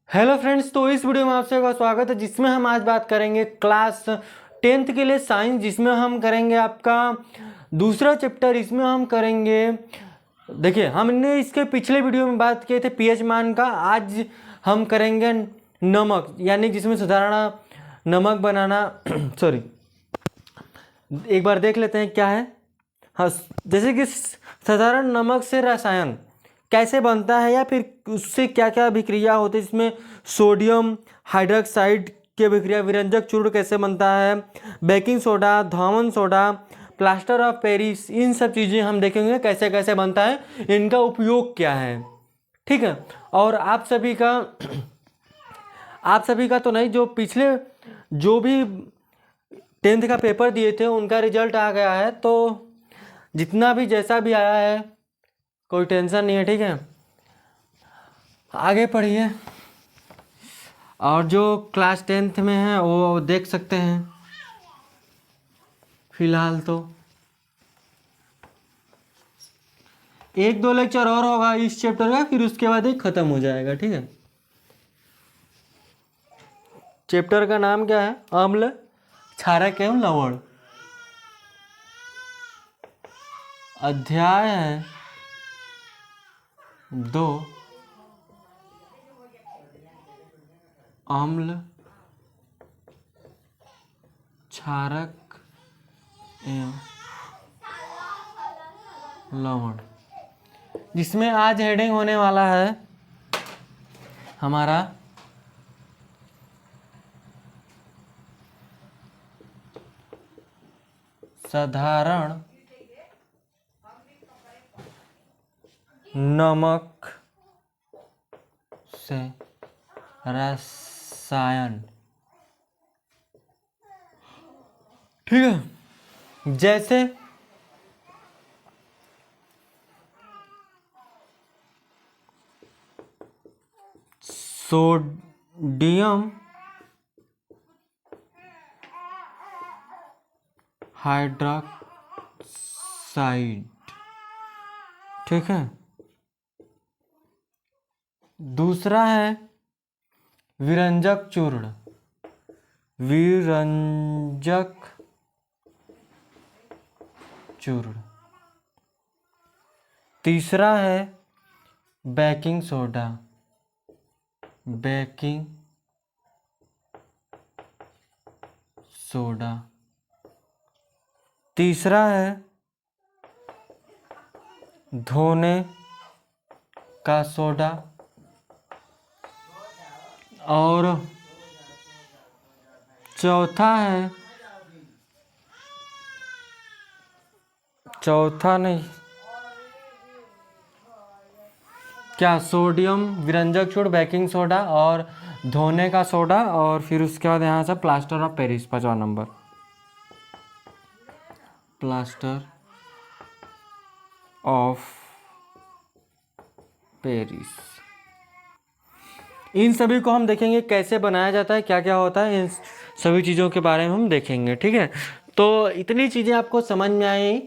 Hello friends, तो इस video में आप सबका स्वागत है जिसमें हम आज बात करेंगे क्लास 10th के लिए साइंस, जिसमें हम करेंगे आपका दूसरा चैप्टर। इसमें हम करेंगे, देखिए हमने इसके पिछले वीडियो में बात किए थे पीएच मान का। आज हम करेंगे नमक, यानी जिसमें साधारण नमक बनाना सॉरी, एक बार देख लेते हैं क्या है। हाँ, जैसे कि साधारण नमक से रसायन कैसे बनता है या फिर उससे क्या क्या अभिक्रिया होती है, इसमें सोडियम हाइड्रोक्साइड की अभिक्रिया, विरंजक चूर्ण कैसे बनता है, बेकिंग सोडा, धौमन सोडा, प्लास्टर ऑफ पेरिस, इन सब चीज़ें हम देखेंगे कैसे कैसे बनता है, इनका उपयोग क्या है। ठीक है। और आप सभी का तो नहीं, जो पिछले जो भी 10th का पेपर दिए थे उनका रिजल्ट आ गया है, तो जितना भी जैसा भी आया है कोई टेंशन नहीं है। ठीक है, आगे पढ़िए। और जो क्लास 10th में है वो देख सकते हैं। फिलहाल तो 1-2 लेक्चर और होगा इस चैप्टर का, फिर उसके बाद ही खत्म हो जाएगा। ठीक है। चैप्टर का नाम क्या है? अम्ल, क्षारक एवं लवण। अध्याय है 2, अम्ल, क्षारक एवं लवण, जिसमें आज हेडिंग होने वाला है हमारा साधारण नमक से रसायन। ठीक है। जैसे सोडियम हाइड्रोक्साइड, ठीक है। दूसरा है विरंजक चूर्ण, विरंजक चूर्ण। तीसरा है बेकिंग सोडा, बेकिंग सोडा। तीसरा है धोने का सोडा। और चौथा नहीं क्या, सोडियम विरंजक चूर्ण, बेकिंग सोडा और धोने का सोडा, और फिर उसके बाद यहाँ से प्लास्टर ऑफ पेरिस, 5वां नंबर, प्लास्टर ऑफ पेरिस। इन सभी को हम देखेंगे कैसे बनाया जाता है, क्या क्या होता है, इन सभी चीज़ों के बारे में हम देखेंगे। ठीक है। तो इतनी चीज़ें आपको समझ में आई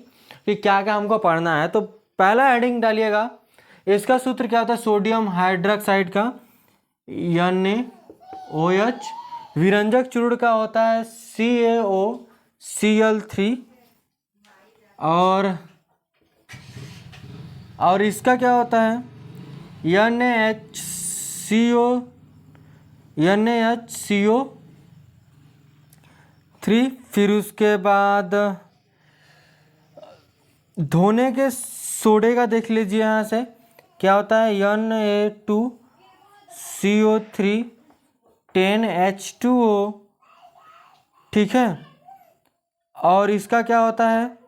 कि क्या क्या हमको पढ़ना है। तो पहला हेडिंग डालिएगा, इसका सूत्र क्या होता है? सोडियम हाइड्रोक्साइड का NaOH, विरंजक चूर्ण का होता है CaOCl3, और इसका क्या होता है? NaHCO3। फिर उसके बाद धोने के सोडे का देख लीजिए, यहाँ से क्या होता है? Na2CO3 10H2O, ठीक है। और इसका क्या होता है?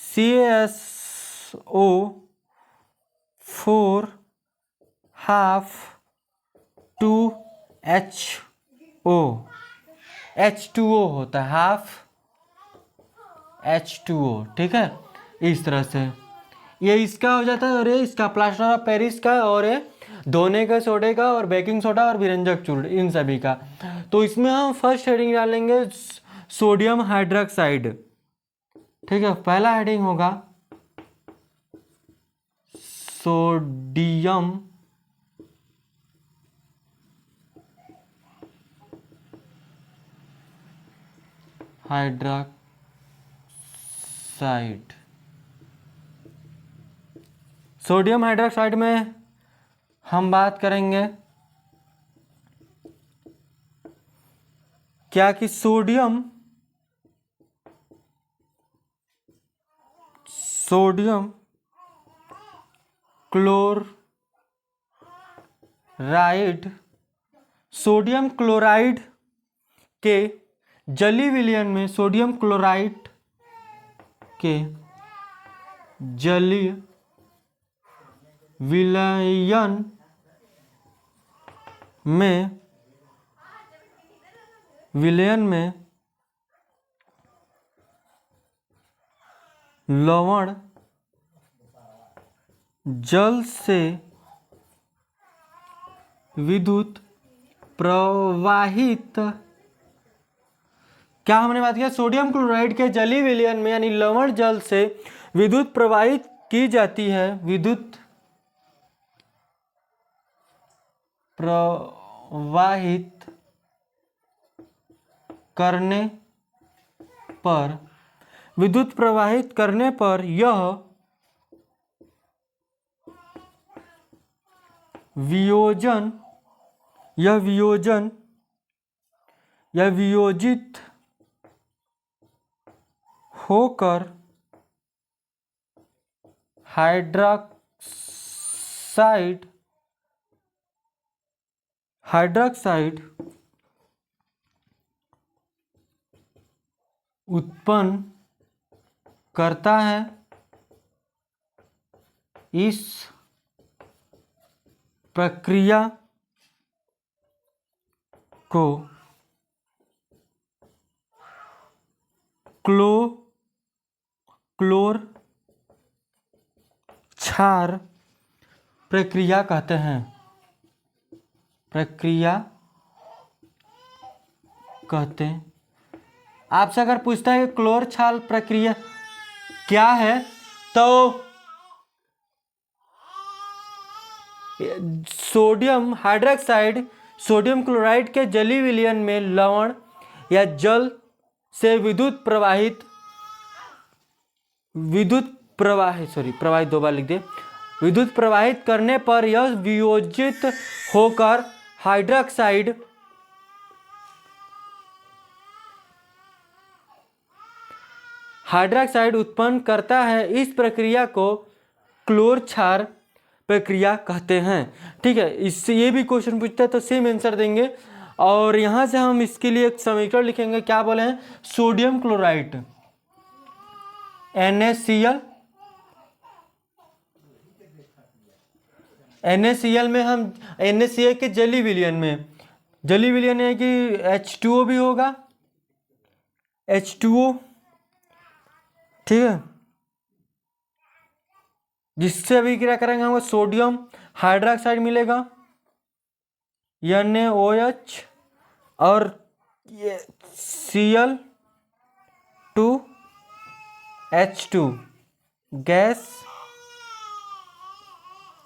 CaSO4 हाफ 2HO, H2O होता है, हाफ H2O। ठीक है। इस तरह से ये इसका हो जाता है, और ये इसका प्लास्टर ऑफ पेरिस का, और ये धोने के सोडे का, और बेकिंग सोडा और विरंजक चूर्ण, इन सभी का। तो इसमें हम फर्स्ट हेडिंग डालेंगे सोडियम हाइड्रोक्साइड। ठीक है। पहला हेडिंग होगा सोडियम हाइड्रोक्साइड। सोडियम हाइड्रोक्साइड में हम बात करेंगे क्या कि सोडियम क्लोराइड, सोडियम क्लोराइड के जली विलयन में, सोडियम क्लोराइड के जलीय विलयन में लवण जल से विद्युत प्रवाहित, क्या हमने बात किया, सोडियम क्लोराइड के जलीय विलयन में यानी लवण जल से विद्युत प्रवाहित की जाती है, विद्युत प्रवाहित करने पर यह वियोजित होकर हाइड्रोक्साइड उत्पन्न करता है। इस प्रक्रिया को क्लोर क्षार प्रक्रिया कहते हैं। आपसे अगर पूछता है कि क्लोर क्षार प्रक्रिया क्या है, तो सोडियम हाइड्रोक्साइड सोडियम क्लोराइड के जलीय विलयन में लवण या जल से विद्युत प्रवाहित करने पर यह वियोजित होकर हाइड्रोक्साइड उत्पन्न करता है। इस प्रक्रिया को क्लोर क्षार प्रक्रिया कहते हैं। ठीक है, इससे ये भी क्वेश्चन पूछता है तो सेम आंसर देंगे। और यहाँ से हम इसके लिए एक समीकरण लिखेंगे, क्या बोले हैं, सोडियम क्लोराइड NaCl में हम NaCl के जलीय विलयन है कि H2O भी होगा, H2O, ठीक है, जिससे अभी क्या करेंगे, हमको सोडियम हाइड्रोक्साइड मिलेगा NaOH और ये Cl2H2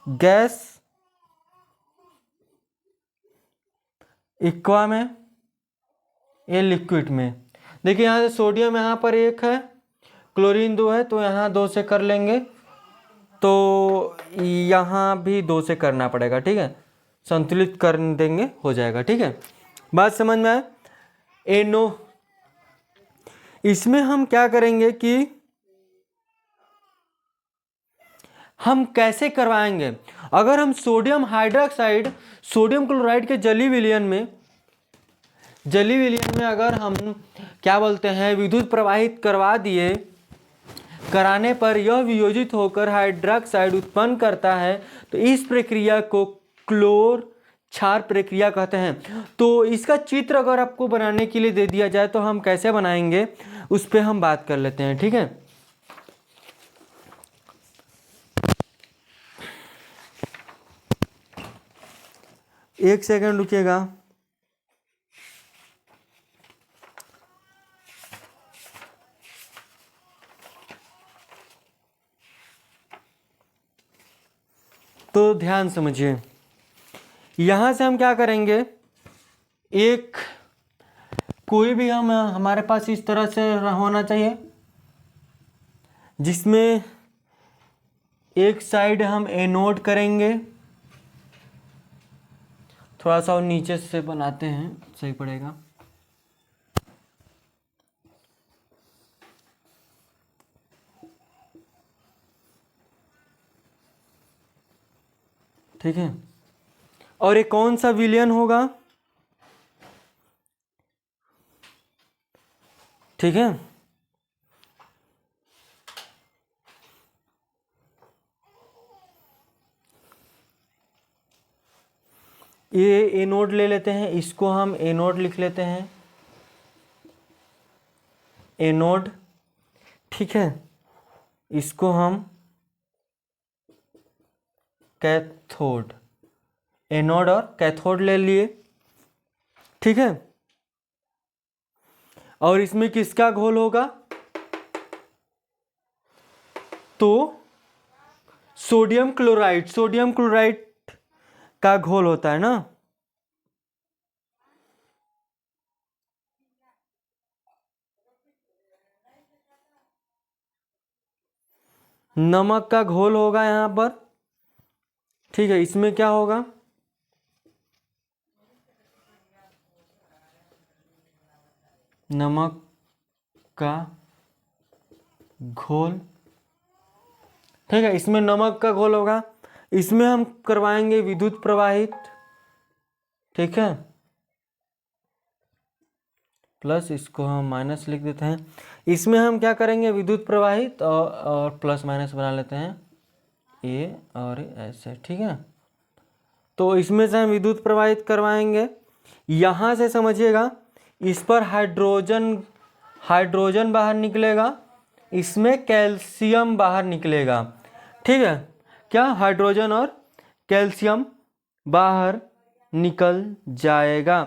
गैस इक्वा में, ये लिक्विड में। देखिए यहाँ से सोडियम यहाँ पर 1 है, क्लोरीन 2 है, तो यहाँ 2 से कर लेंगे, तो यहाँ भी 2 से करना पड़ेगा। ठीक है, संतुलित कर देंगे, हो जाएगा। ठीक है, बात समझ में आए। NO, इसमें हम क्या करेंगे कि हम कैसे करवाएंगे, अगर हम सोडियम हाइड्रोक्साइड सोडियम क्लोराइड के जलीय विलयन में अगर हम क्या बोलते हैं, विद्युत प्रवाहित कराने पर यह वियोजित होकर हाइड्रोक्साइड उत्पन्न करता है, तो इस प्रक्रिया को क्लोर क्षार प्रक्रिया कहते हैं। तो इसका चित्र अगर आपको बनाने के लिए दे दिया जाए तो हम कैसे बनाएंगे, उस पर हम बात कर लेते हैं। ठीक है, एक सेकंड रुकिएगा। तो ध्यान समझिए, यहां से हम क्या करेंगे, एक कोई भी हम हमारे पास इस तरह से होना चाहिए जिसमें एक साइड हम एनोड करेंगे, थोड़ा सा और नीचे से बनाते हैं सही पड़ेगा। ठीक है, और ये कौन सा विलयन होगा? ठीक है, ये एनोड ले लेते हैं, इसको हम एनोड लिख लेते हैं, एनोड। ठीक है, इसको हम कैथोड, एनोड और कैथोड ले लिए। ठीक है, और इसमें किसका घोल होगा? तो सोडियम क्लोराइड, सोडियम क्लोराइड का घोल होता है ना। नमक का घोल होगा यहां पर। ठीक है, इसमें क्या होगा? नमक का घोल। ठीक है, इसमें नमक का घोल होगा, इसमें हम करवाएंगे विद्युत प्रवाहित। ठीक है, प्लस, इसको हम माइनस लिख देते हैं। इसमें हम क्या करेंगे? विद्युत प्रवाहित और प्लस माइनस बना लेते हैं, ए और ऐसे। ठीक है, तो इसमें से हम विद्युत प्रवाहित करवाएंगे। यहाँ से समझिएगा, इस पर हाइड्रोजन, हाइड्रोजन बाहर निकलेगा, इसमें कैल्शियम बाहर निकलेगा। ठीक है, क्या? हाइड्रोजन और कैल्शियम बाहर निकल जाएगा।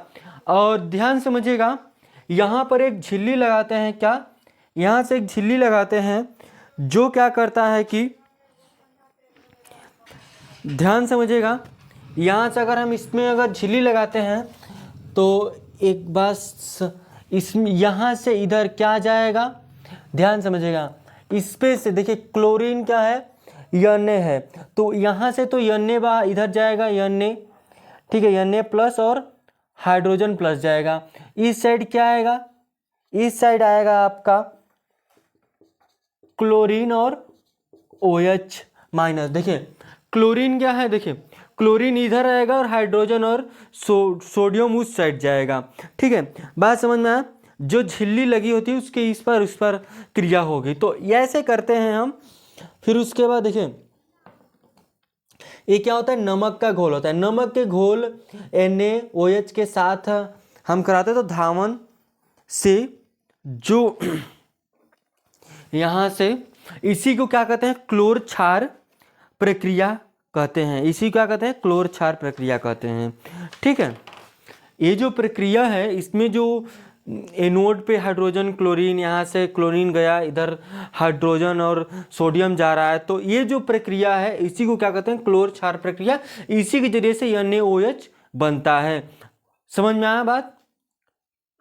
और ध्यान समझिएगा, यहाँ पर एक झिल्ली लगाते हैं। क्या? यहाँ से एक झिल्ली लगाते हैं जो क्या करता है कि, ध्यान समझिएगा, यहाँ से अगर हम इसमें अगर झिल्ली लगाते हैं तो एक बात, इसमें यहाँ से इधर क्या जाएगा? ध्यान समझिएगा, इस पे से देखिए क्लोरीन क्या है? Na है, तो यहाँ से तो Na बाहर इधर जाएगा, Na। ठीक है, Na प्लस और हाइड्रोजन प्लस जाएगा। इस साइड क्या आएगा? इस साइड आएगा आपका क्लोरीन और OH माइनस। देखिए क्लोरीन क्या है? देखिए क्लोरीन इधर आएगा और हाइड्रोजन और सोडियम उस साइड जाएगा। ठीक है, बात समझ में आया? जो झिल्ली लगी होती है उसके इस पर उस पर क्रिया होगी। तो ऐसे करते हैं हम। फिर उसके बाद देखिए, ये क्या होता है? नमक का घोल होता है। नमक के घोल NaOH के साथ हम कराते हैं, तो धावन से जो यहाँ से, इसी को क्या कहते हैं? क्लोर क्षार प्रक्रिया कहते हैं। इसी क्या कहते हैं? क्लोर क्षार प्रक्रिया कहते हैं। ठीक है, ये जो प्रक्रिया है, इसमें जो एनोड पे हाइड्रोजन क्लोरीन, यहाँ से क्लोरीन गया, इधर हाइड्रोजन और सोडियम जा रहा है, तो ये जो प्रक्रिया है इसी को क्या कहते हैं? क्लोर क्षार प्रक्रिया। इसी के जरिए से NaOH बनता है। समझ में आया बात?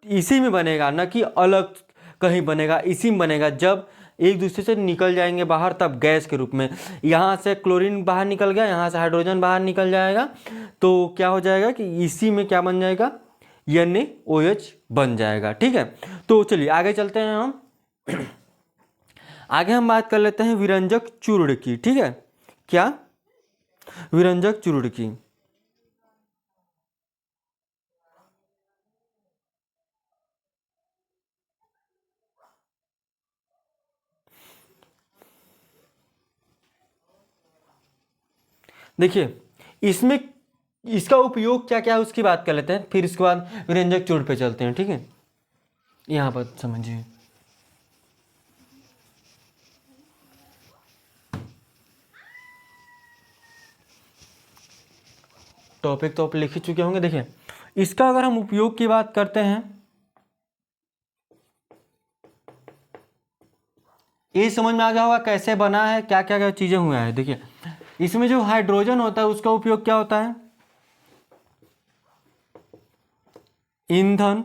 इसी में बनेगा, ना कि अलग कहीं बनेगा, इसी में बनेगा। जब एक दूसरे से निकल जाएंगे बाहर तब गैस के रूप में, यहाँ से क्लोरीन बाहर निकल गया, यहाँ से हाइड्रोजन बाहर निकल जाएगा, तो क्या हो जाएगा कि इसी में क्या बन जाएगा? NaOH बन जाएगा। ठीक है, तो चलिए आगे चलते हैं हम। आगे हम बात कर लेते हैं विरंजक चूर्ण की। ठीक है, क्या? विरंजक चूर्ण की। देखिए इसमें इसका उपयोग क्या क्या है उसकी बात कर लेते हैं, फिर इसके बाद विरंजक चूर्ण पे चलते हैं। ठीक है, यहाँ पर समझिए, टॉपिक तो आप लिख ही चुके होंगे। देखिए इसका अगर हम उपयोग की बात करते हैं, ये समझ में आ गया होगा कैसे बना है, क्या क्या क्या चीजें हुआ है। देखिए इसमें जो हाइड्रोजन होता है उसका उपयोग क्या होता है? ईंधन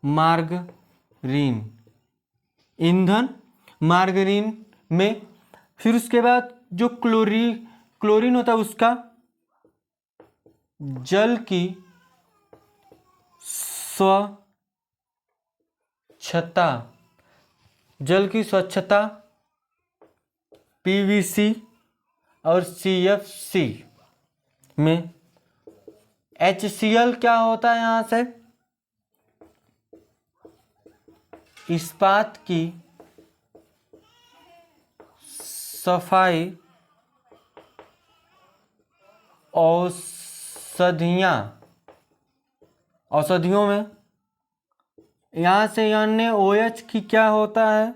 मार्गरीन, ईंधन मार्गरीन में। फिर उसके बाद जो क्लोरीन होता है उसका जल की स्वच्छता, जल की स्वच्छता पीवीसी और सीएफसी में। HCl क्या होता है यहां से, इस्पात की सफाई औषधियों में। यहां से अन्य OH की क्या होता है,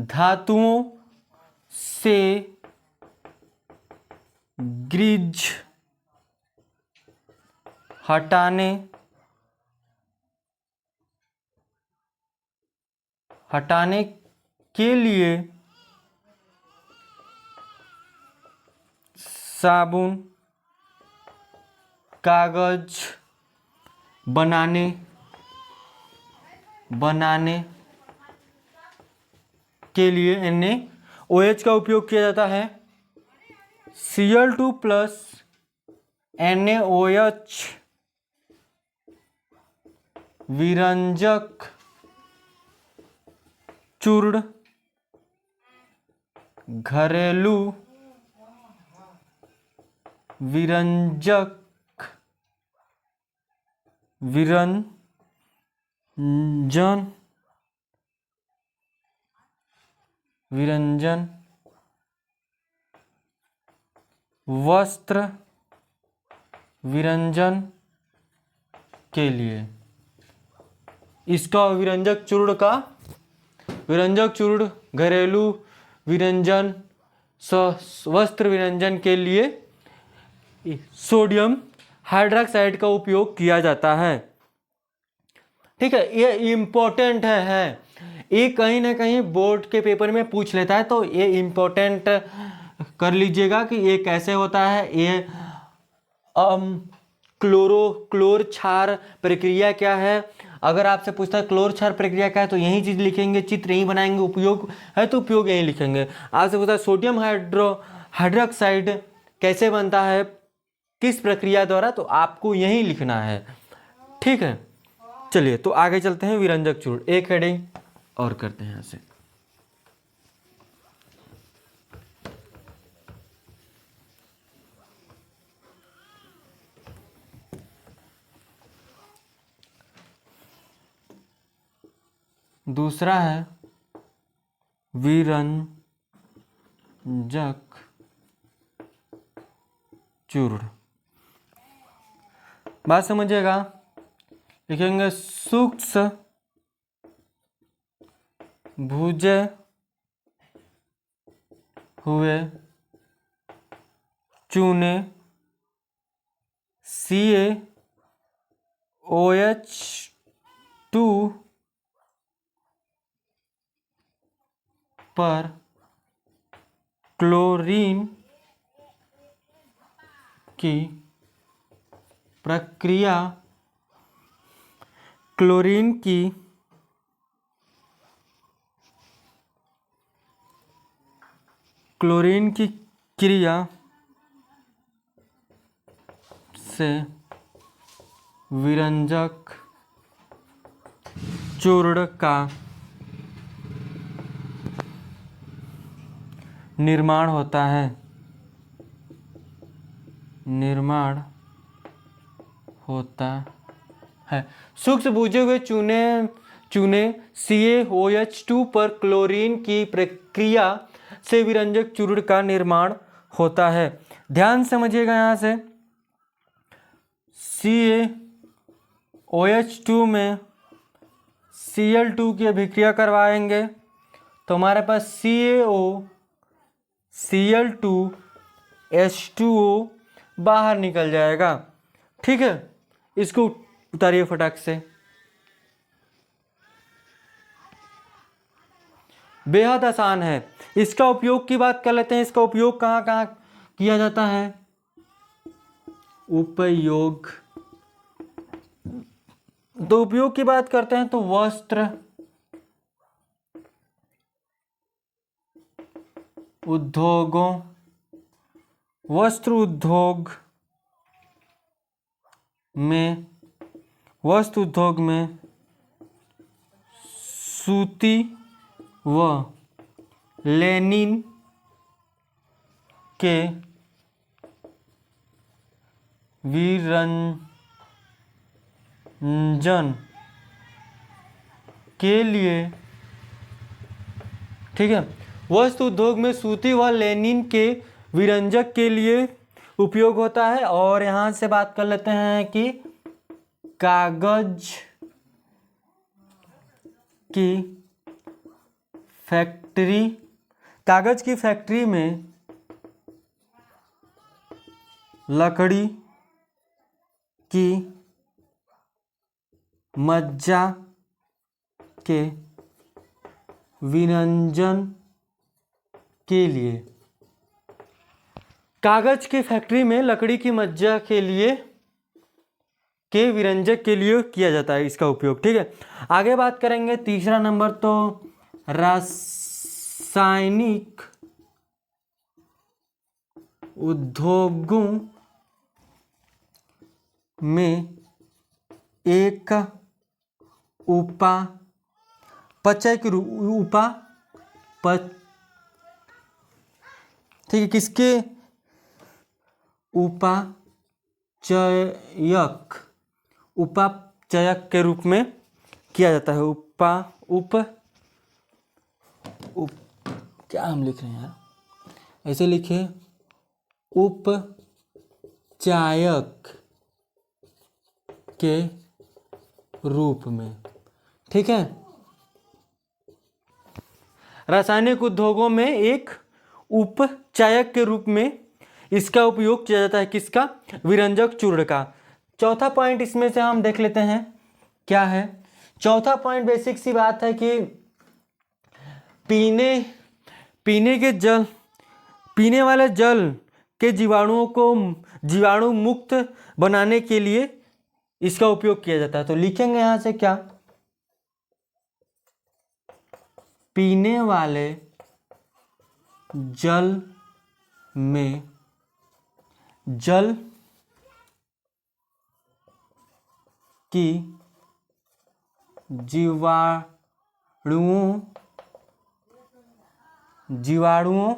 धातुओं से ग्रीज हटाने के लिए साबुन, कागज बनाने के लिए NaOH का उपयोग किया जाता है। Cl2 प्लस NaOH विरंजक चूर्ण घरेलू विरंजन वस्त्र विरंजन के लिए। इसका विरंजक चूर्ण घरेलू विरंजन वस्त्र विरंजन के लिए सोडियम हाइड्रोक्साइड का उपयोग किया जाता है। ठीक है, ये इम्पोर्टेंट है। ये कहीं ना कहीं बोर्ड के पेपर में पूछ लेता है, तो ये इम्पोर्टेंट कर लीजिएगा कि ये कैसे होता है। ये क्लोर क्षार प्रक्रिया क्या है। अगर आपसे पूछता है क्लोर क्षार प्रक्रिया क्या है, तो यही चीज लिखेंगे, चित्र यही बनाएंगे, उपयोग है तो उपयोग यही लिखेंगे। आपसे पूछता है सोडियम हाइड्रोक्साइड कैसे बनता है, किस प्रक्रिया द्वारा, तो आपको यही लिखना है। ठीक है, चलिए तो आगे चलते हैं। विरंजक चूर्ण एक हेडिंग और करते हैं यहाँ से। दूसरा है विरंजक चूर्ण। बात समझिएगा, लिखेंगे सूक्ष्म भुजे हुए चूने CaOH2 पर क्लोरीन की प्रक्रिया, क्लोरीन की क्रिया से विरंजक चूर्ण का निर्माण होता है। सूक्ष्म भुजे हुए चूने CaOH2 पर क्लोरीन की प्रक्रिया से विरंजक चूर्ण का निर्माण होता है। ध्यान समझिएगा, यहां से CaOH2 में Cl2 की अभिक्रिया करवाएंगे तो हमारे पास Cl2H2O बाहर निकल जाएगा। ठीक है, इसको उतारिए फटाक से। बेहद आसान है। इसका उपयोग की बात कर लेते हैं। इसका उपयोग कहाँ कहाँ किया जाता है। उपयोग तो उपयोग की बात करते हैं तो वस्त्र उद्योगों, वस्त्र उद्योग में, वस्त्र उद्योग में सूती व लेनिन के विरंजन के लिए, ठीक है, वस्त्र उद्योग में सूती व लेनिन के विरंजक के लिए उपयोग होता है। और यहाँ से बात कर लेते हैं कि कागज की फैक्ट्री, कागज की फैक्ट्री में लकड़ी की मज्जा के विरंजन के लिए, कागज की फैक्ट्री में लकड़ी की मज्जा के लिए, के विरंजक के लिए किया जाता है इसका उपयोग, ठीक है। आगे बात करेंगे तीसरा नंबर, तो रासायनिक उद्योगों में एक उपापचय के रूप, ठीक है, किसके उपापचयक के रूप में किया जाता है। क्या हम लिख रहे हैं यार, ऐसे लिखे, उपचायक के रूप में, ठीक है। रासायनिक उद्योगों में एक उपचायक के रूप में इसका उपयोग किया जाता है, किसका, विरंजक चूर्ण का। चौथा पॉइंट इसमें से हम देख लेते हैं क्या है। चौथा पॉइंट बेसिक सी बात है कि पीने वाले जल के जीवाणुओं को जीवाणु मुक्त बनाने के लिए इसका उपयोग किया जाता है। तो लिखेंगे यहां से क्या, पीने वाले जल में जल की जीवाणुओं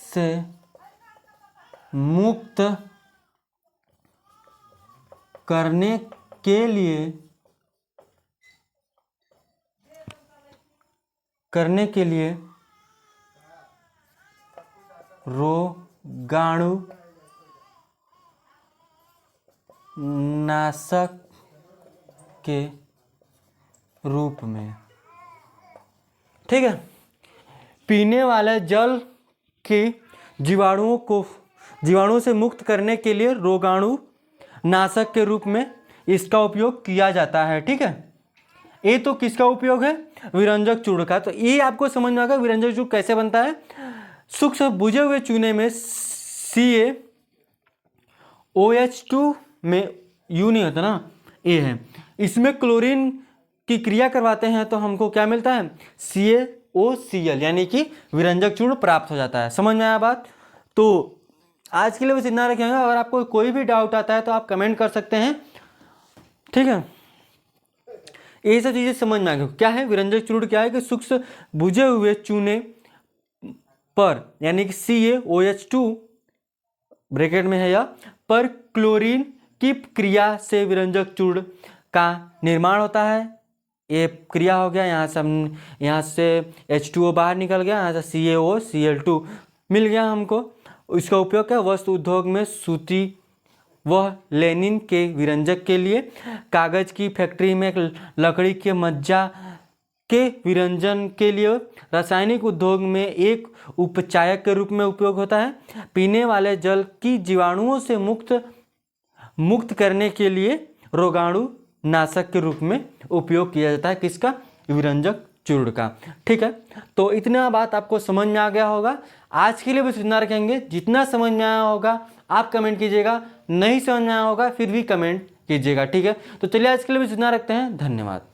से मुक्त करने के लिए रोगाणु नाशक के रूप में, ठीक है। पीने वाले जल के जीवाणुओं से मुक्त करने के लिए रोगाणु नाशक के रूप में इसका उपयोग किया जाता है, ठीक है। ये तो किसका उपयोग है, विरंजक चूर्ण का। तो ये आपको समझ में आएगा विरंजक चूर्ण कैसे बनता है। सूक्ष्म बुझे हुए चूने में CaOH2 में U नहीं होता ना, A है, इसमें क्लोरीन की क्रिया करवाते हैं तो हमको क्या मिलता है, CaOCl, यानी कि विरंजक चूर्ण प्राप्त हो जाता है। समझ में आया बात। तो आज के लिए बस इतना रखेंगे। अगर आपको कोई भी डाउट आता है तो आप कमेंट कर सकते हैं, ठीक है। ये सब चीजें समझ में आ गई क्या है विरंजक चूर्ण, क्या है कि सूक्ष्म बुझे हुए चूने पर, यानी कि CaOH2 ब्रैकेट में है या पर क्लोरीन की क्रिया से विरंजक चूर्ण का निर्माण होता है। ये क्रिया हो गया, यहाँ से H2O बाहर निकल गया, यहाँ से CaOCl2 मिल गया हमको। इसका उपयोग क्या, वस्त्र उद्योग में सूती वह लेनिन के विरंजक के लिए, कागज की फैक्ट्री में लकड़ी के मज्जा के विरंजन के लिए, रासायनिक उद्योग में एक उपचायक के रूप में उपयोग होता है, पीने वाले जल की जीवाणुओं से मुक्त करने के लिए रोगाणु नाशक के रूप में उपयोग किया जाता है, किसका, विरंजक चूर्ण का, ठीक है। तो इतना बात आपको समझ में आ गया होगा। आज के लिए बस इतना रखेंगे। जितना समझ में आया होगा आप कमेंट कीजिएगा, नहीं समझ में आया होगा फिर भी कमेंट कीजिएगा, ठीक है। तो चलिए आज के लिए भी इतना रखते हैं, धन्यवाद।